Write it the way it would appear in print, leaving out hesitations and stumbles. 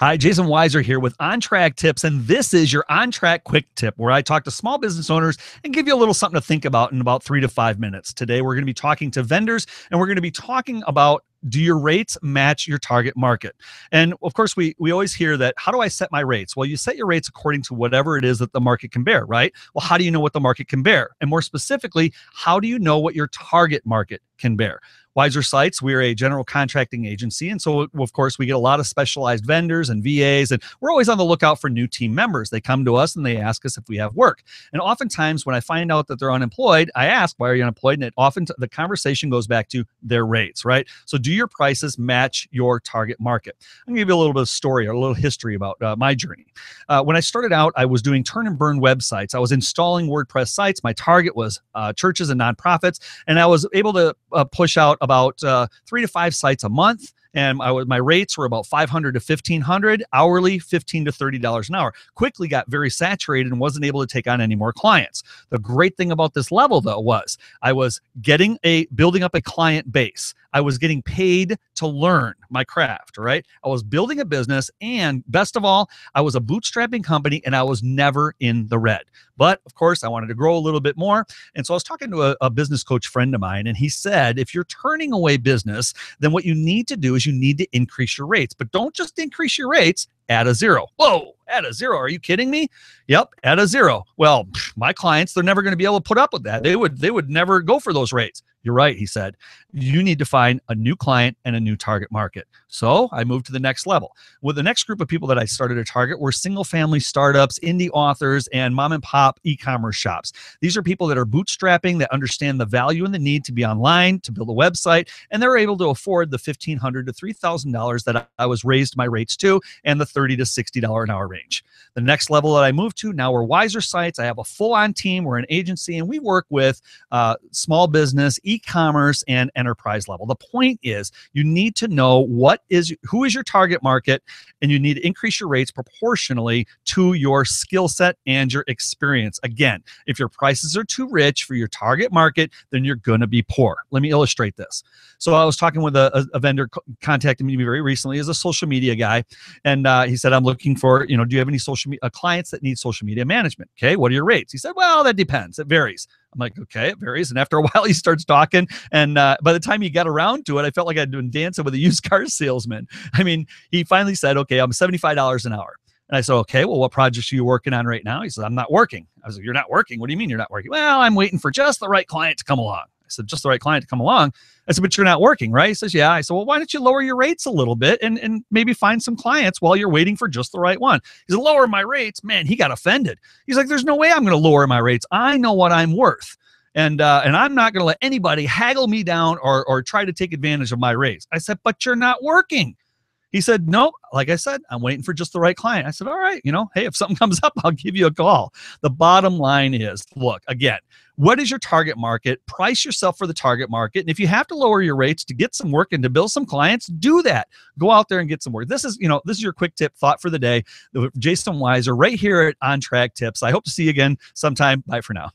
Hi, Jason Weiser here with On Track Tips, and this is your On Track Quick Tip where I talk to small business owners and give you a little something to think about in about 3 to 5 minutes. Today, we're going to be talking to vendors, and we're going to be talking about, do your rates match your target market? And of course, we always hear that, how do I set my rates? Well, you set your rates according to whatever it is that the market can bear, right? Well, how do you know what the market can bear? And more specifically, how do you know what your target market can bear? Weiser Sites, we're a general contracting agency. And so, of course, we get a lot of specialized vendors and VAs, and we're always on the lookout for new team members. They come to us and they ask us if we have work. And oftentimes when I find out that they're unemployed, I ask, why are you unemployed? And the conversation goes back to their rates, right? So do your prices match your target market? I'm gonna give you a little bit of story or a little history about my journey. When I started out, I was doing turn and burn websites. I was installing WordPress sites. My target was churches and nonprofits. And I was able to push out about 3 to 5 sites a month. And my rates were about $500 to $1,500 hourly, $15 to $30 an hour. Quickly got very saturated and wasn't able to take on any more clients. The great thing about this level, though, was I was building up a client base. I was getting paid to learn my craft, right? I was building a business, and best of all, I was a bootstrapping company, and I was never in the red. But of course, I wanted to grow a little bit more. And so I was talking to a business coach friend of mine, and he said, if you're turning away business, then what you need to do is you need to increase your rates. But don't just increase your rates, add a zero. Whoa, add a zero. Are you kidding me? Yep, add a zero. Well, my clients, they're never going to be able to put up with that. They would never go for those rates. You're right, he said. You need to find a new client and a new target market. So I moved to the next level. Well, the next group of people that I started to target were single-family startups, indie authors, and mom-and-pop e-commerce shops. These are people that are bootstrapping, that understand the value and the need to be online, to build a website, and they're able to afford the $1,500 to $3,000 that I was raised my rates to, and the $30 to $60 an hour range. The next level that I moved to, now we're Weiser Sites. I have a full-on team. We're an agency, and we work with small business, e-commerce, and enterprise level. The point is, you need to know who is your target market, and you need to increase your rates proportionally to your skill set and your experience. Again, if your prices are too rich for your target market, then you're going to be poor. Let me illustrate this. So I was talking with a vendor, contacted me very recently, as a social media guy, and he said, I'm looking for, do you have any clients that need social media management? Okay, what are your rates? He said, well, that depends. It varies. I'm like, okay, it varies. And after a while, he starts talking. And by the time he got around to it, I felt like I'd been dancing with a used car salesman. I mean, he finally said, okay, I'm $75 an hour. And I said, okay, well, what projects are you working on right now? He said, I'm not working. I was like, you're not working? What do you mean you're not working? Well, I'm waiting for just the right client to come along. I said, just the right client to come along? I said, but you're not working, right? He says, yeah. I said, well, why don't you lower your rates a little bit and maybe find some clients while you're waiting for just the right one? He said, lower my rates? Man, he got offended. He's like, there's no way I'm going to lower my rates. I know what I'm worth. And I'm not going to let anybody haggle me down or try to take advantage of my raise. I said, but you're not working. He said, no, like I said, I'm waiting for just the right client. I said, all right, hey, if something comes up, I'll give you a call. The bottom line is, look, again, what is your target market? Price yourself for the target market. And if you have to lower your rates to get some work and to build some clients, do that. Go out there and get some work. This is your quick tip thought for the day. Jason Weiser right here at On Track Tips. I hope to see you again sometime. Bye for now.